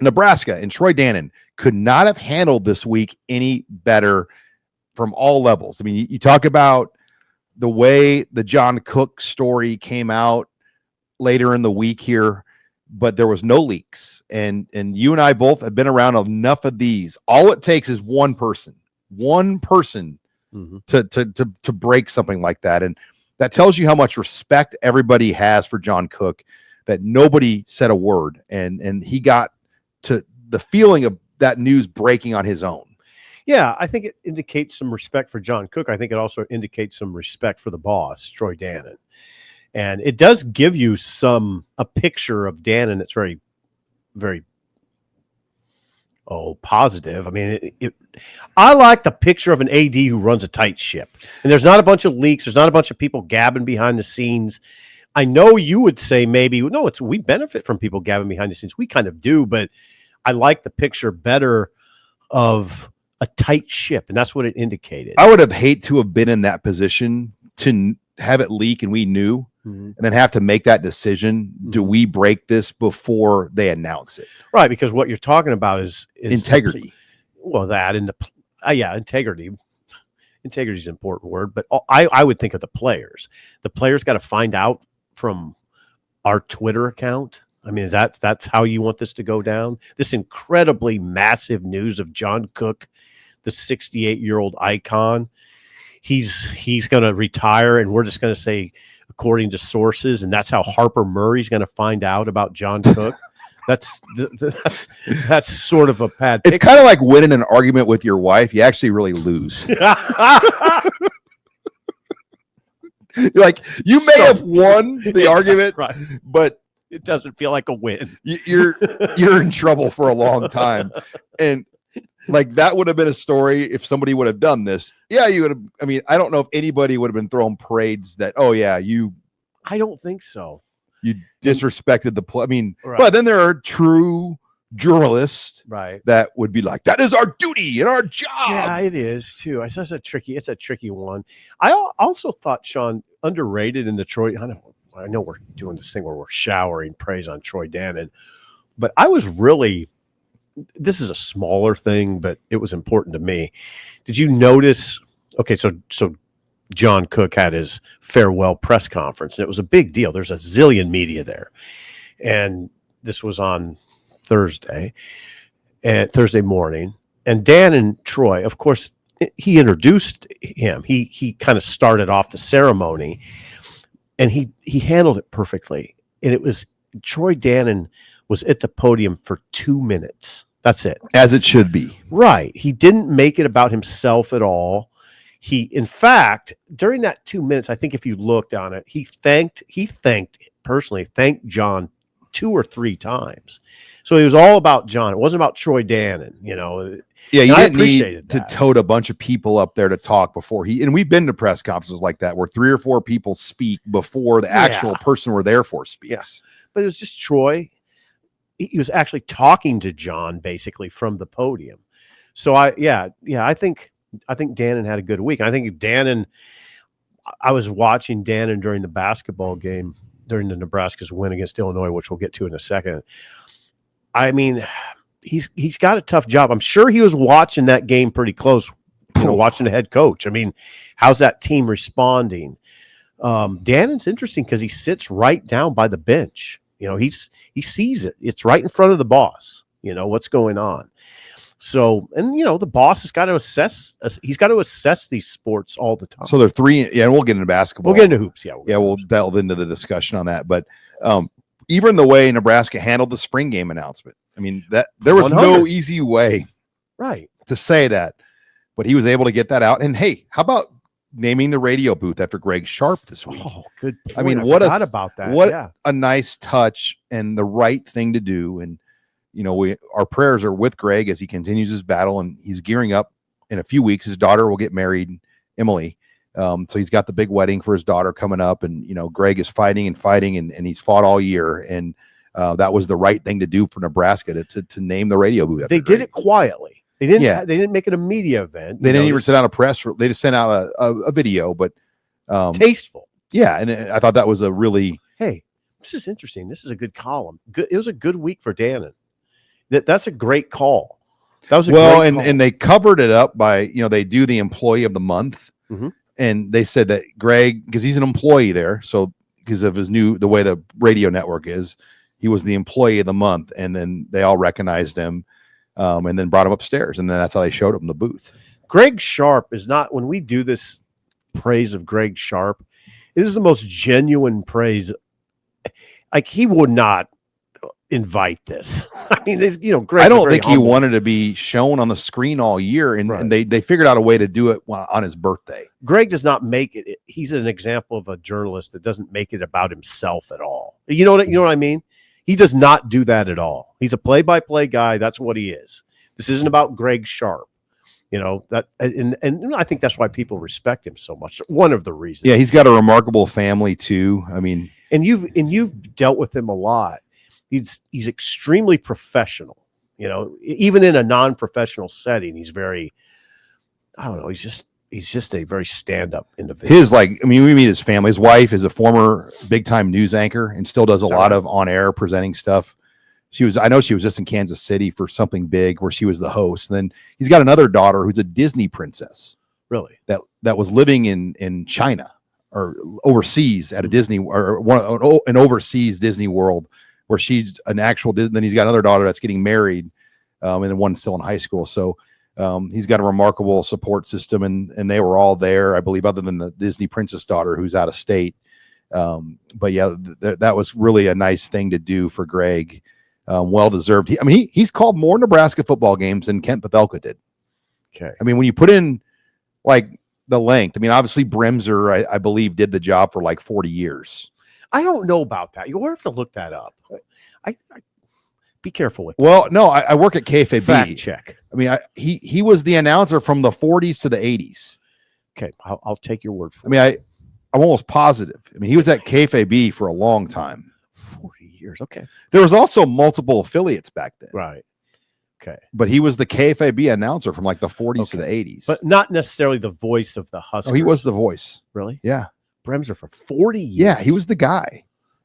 Nebraska and Troy Dannen could not have handled this week any better from all levels. I mean, you talk about the way the John Cook story came out later in the week here, but there was no leaks. And you and I both have been around enough of these. All it takes is one person to break something like that. And that tells you how much respect everybody has for John Cook, that nobody said a word. And he got to the feeling of that news breaking on his own. Yeah, I think it indicates some respect for John Cook. I think it also indicates some respect for the boss, Troy Dannen. And it does give you a picture of Dannon that's very, very, positive. I mean, I like the picture of an AD who runs a tight ship. And there's not a bunch of leaks. There's not a bunch of people gabbing behind the scenes. I know you would say maybe, no, we benefit from people gabbing behind the scenes. We kind of do, but I like the picture better of a tight ship, and that's what it indicated. I would have hated to have been in that position to have it leak and we knew, and then have to make that decision. Do we break this before they announce it? Right, because what you're talking about is integrity. Integrity. Integrity is an important word, but I would think of the players. The players got to find out from our Twitter account. I mean, that's how you want this to go down? This incredibly massive news of John Cook, the 68-year-old icon. He's going to retire, and we're just going to say, according to sources, and that's how Harper Murray's going to find out about John Cook. That's sort of a bad picture. It's kind of like winning an argument with your wife. You actually really lose. Like, you may have won the argument, right, but it doesn't feel like a win. You're in trouble for a long time. And like, that would have been a story if somebody would have done this. Yeah, you would have. I mean, I don't know if anybody would have been throwing parades that, I don't think so. You disrespected the play. I mean, right. But then there are true journalists, right, that would be like, that is our duty and our job. Yeah, it is too. It's a tricky one. I also thought, Sean, underrated in Detroit. I know we're doing this thing where we're showering praise on Troy Dannen, but this is a smaller thing, but it was important to me. Did you notice? Okay, so John Cook had his farewell press conference, and it was a big deal. There's a zillion media there, and this was on Thursday morning. And Dan and Troy, of course, he introduced him. He kind of started off the ceremony, and he handled it perfectly. And it was Troy Dannen was at the podium for 2 minutes. That's it. As it should be. Right. He didn't make it about himself at all. He, in fact, during that 2 minutes, I think if you looked on it, he thanked John 2 or 3 times. So it was all about John. It wasn't about Troy Dannen, Yeah, you didn't need to tote a bunch of people up there to talk before and we've been to press conferences like that where 3 or 4 people speak before the actual person we're there for speaks. Yeah. But it was just Troy. He was actually talking to John basically from the podium. So I think Dannon had a good week. And I think I was watching Dannon during the basketball game during the Nebraska's win against Illinois, which we'll get to in a second. I mean, he's got a tough job. I'm sure he was watching that game pretty close, watching the head coach. I mean, how's that team responding? Dannon's interesting because he sits right down by the bench. He sees it. It's right in front of the boss, what's going on. So, and the boss has got to assess. He's got to assess these sports all the time. So they're 3. Yeah, and we'll get into basketball. We'll get into hoops. Yeah, we'll delve into the discussion on that. But even the way Nebraska handled the spring game announcement, I mean, that there was 100. No easy way, right, to say that. But he was able to get that out. And hey, how about naming the radio booth after Greg Sharpe this week? Oh, good point. I mean, I forgot about that. What a nice touch and the right thing to do. And our prayers are with Greg as he continues his battle, and he's gearing up in a few weeks. His daughter will get married, Emily. So he's got the big wedding for his daughter coming up, and Greg is fighting and he's fought all year. And that was the right thing to do for Nebraska to name the radio booth. They did it quietly. They didn't make it a media event. They didn't even send out a press. They just sent out a video, but tasteful. Yeah, and I thought that was a really this is interesting. This is a good column. It was a good week for Dannon. That's a great call. That was a well, great call. and they covered it up by, they do the employee of the month. Mhm. And they said that Greg, because he's an employee there, so because of the way the radio network is, he was the employee of the month, and then they all recognized him, and then brought him upstairs, and then that's how they showed him the booth. Greg Sharpe is not, when we do this praise of Greg Sharpe, it is the most genuine praise. Like, he would not invite this. I mean, Greg. I don't think he wanted to be shown on the screen all year, and they figured out a way to do it on his birthday. Greg does not make it. He's an example of a journalist that doesn't make it about himself at all. You know what I mean? He does not do that at all. He's a play-by-play guy. That's what he is. This isn't about Greg Sharpe. That, and I think that's why people respect him so much. One of the reasons. Yeah, he's got a remarkable family too. I mean, and you've dealt with him a lot. He's extremely professional. Even in a non-professional setting, he's very. I don't know. He's just a very stand-up individual. We meet his family. His wife is a former big-time news anchor and still does a lot of on-air presenting stuff. I know she was just in Kansas City for something big where she was the host. And then he's got another daughter who's a Disney princess. Really? That was living in China or overseas at a Disney or an overseas Disney World where she's an actual Disney. Then he's got another daughter that's getting married, and then one's still in high school. So he's got a remarkable support system, and they were all there, I believe, other than the Disney princess daughter who's out of state. But yeah, that was really a nice thing to do for Greg. Well deserved. He's called more Nebraska football games than Kent Pavelka did. Okay. When you put in like the length, obviously Bremser, I believe, did the job for like 40 years. I don't know about that. You'll have to look that up. I be careful with that. Well, no, I work at KFAB. Fact check. He was the announcer from the 40s to the 80s. Okay, I'll take your word for it. I'm almost positive. He was at KFAB for a long time. 40 years. Okay. There was also multiple affiliates back then. Right. Okay. But he was the KFAB announcer from like the 40s to the 80s. But not necessarily the voice of the Huskers. Oh, he was the voice. Really? Yeah. Bremser for 40 years. Yeah, he was the guy.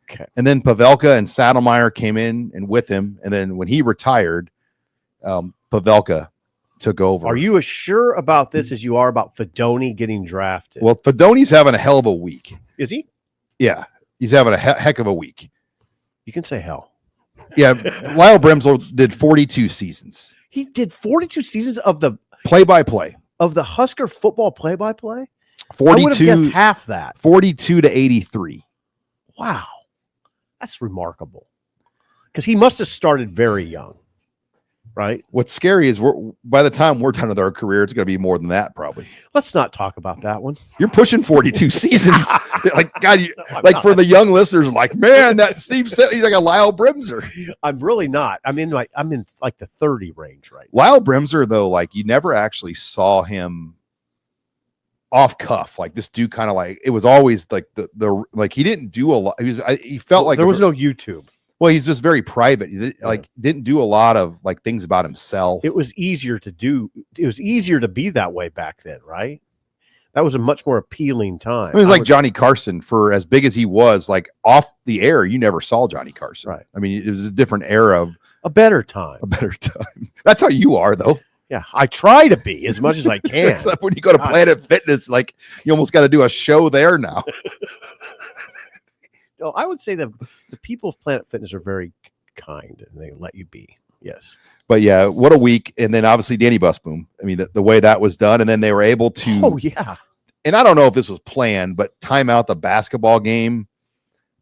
Okay. And then Pavelka and Saddlemeyer came in and with him. And then when he retired, Pavelka took over. Are you as sure about this as you are about Fedoni getting drafted? Well, Fedoni's having a hell of a week. Is he? Yeah. He's having a heck of a week. You can say hell. Yeah. Lyle Bremser did 42 seasons. He did 42 seasons of the play-by-play of the Husker football play-by-play? 42. I would have guessed half that. 42 to 83. Wow. That's remarkable. Because he must have started very young, right? What's scary is by the time we're done with our career, it's going to be more than that, probably. Let's not talk about that one. You're pushing 42 seasons. Like, God, for the young listeners, like, man, that Steve said he's like a Lyle Bremser. I'm really not. I'm in like the 30 range right now. Lyle Bremser, though, like you never actually saw him off cuff. Like this dude kind of like, it was always like the like he didn't do a lot. He felt like there was no YouTube. Well, he's just very private. He didn't do a lot of like things about himself. It was easier to do. It was easier to be that way back then, right? That was a much more appealing time. It was like Johnny Carson. For as big as he was, like off the air, you never saw Johnny Carson. Right. It was a different era of a better time. That's how you are, though. Yeah, I try to be as much as I can. When you go to Planet Fitness, like you almost got to do a show there now. No, I would say that the people of Planet Fitness are very kind and they let you be. Yes. But yeah, what a week. And then obviously Danny Busboom. The way that was done. And then they were able to. Oh, yeah. And I don't know if this was planned, but time out the basketball game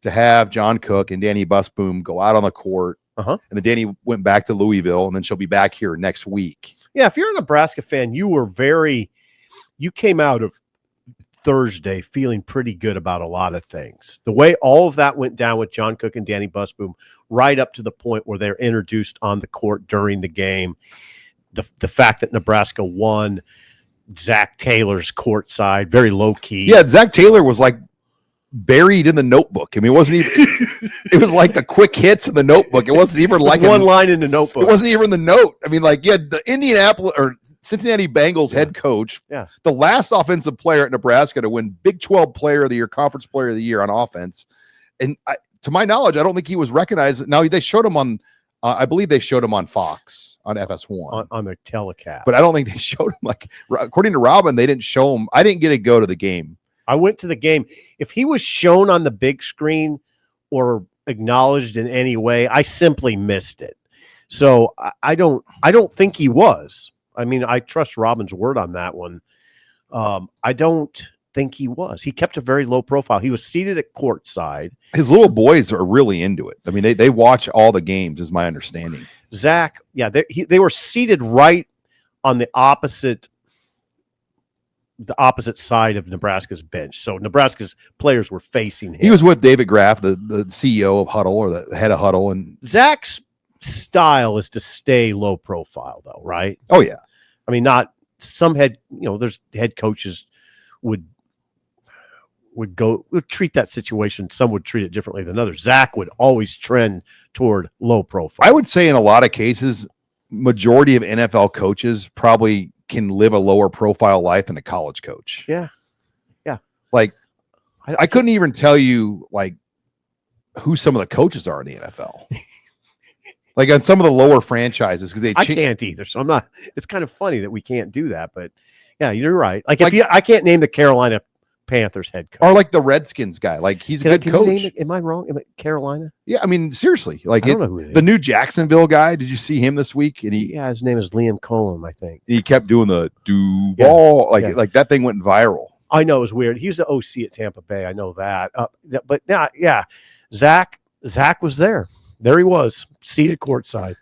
to have John Cook and Danny Busboom go out on the court. Uh-huh. And then Danny went back to Louisville, and then she'll be back here next week. Yeah, if you're a Nebraska fan, you came out of Thursday feeling pretty good about a lot of things. The way all of that went down with John Cook and Danny Busboom, right up to the point where they're introduced on the court during the game. The fact that Nebraska won, Zach Taylor's courtside, very low key. Yeah, Zach Taylor was like buried in the notebook. It wasn't even. It was like the quick hits in the notebook. It wasn't even like one line in the notebook. It wasn't even the note. The Indianapolis or Cincinnati Bengals head coach, the last offensive player at Nebraska to win Big 12 Player of the Year, Conference Player of the Year on offense, and to my knowledge, I don't think he was recognized. Now they showed him on I believe they showed him on Fox on FS1 on the telecast. but I don't think they showed him. Like, according to Robin, they didn't show him. I didn't get to go to the game. I went to the game. If he was shown on the big screen or acknowledged in any way, I simply missed it. So I don't think he was. I mean, I trust Robin's word on that one. I don't think he was. He kept a very low profile. He was seated at courtside. His little boys are really into it. I mean, they watch all the games, is my understanding. Zach, yeah, they were seated right on the opposite side of Nebraska's bench. So Nebraska's players were facing him. He was with David Graff, the CEO of Huddle, or the head of Huddle. And Zach's style is to stay low profile, though, right? Oh, yeah. I mean, not some there's head coaches would treat that situation. Some would treat it differently than others. Zach would always trend toward low profile. I would say in a lot of cases, majority of NFL coaches probably can live a lower profile life than a college coach. Yeah. Yeah. Like, I couldn't even tell you like who some of the coaches are in the NFL. Like on some of the lower franchises, because I can't either. So I'm not. It's kind of funny that we can't do that, but yeah, you're right. I can't name the Carolina Panthers head coach or like the Redskins guy. Like he's a good coach. Am I wrong? Am it Carolina? Yeah, I mean seriously. Like I don't know who it is. The new Jacksonville guy. Did you see him this week? And his name is Liam Cohen, I think. He kept doing the Duval, like that thing went viral. I know, it was weird. He was the OC at Tampa Bay. I know that. But yeah, Zach was there. There he was, seated courtside.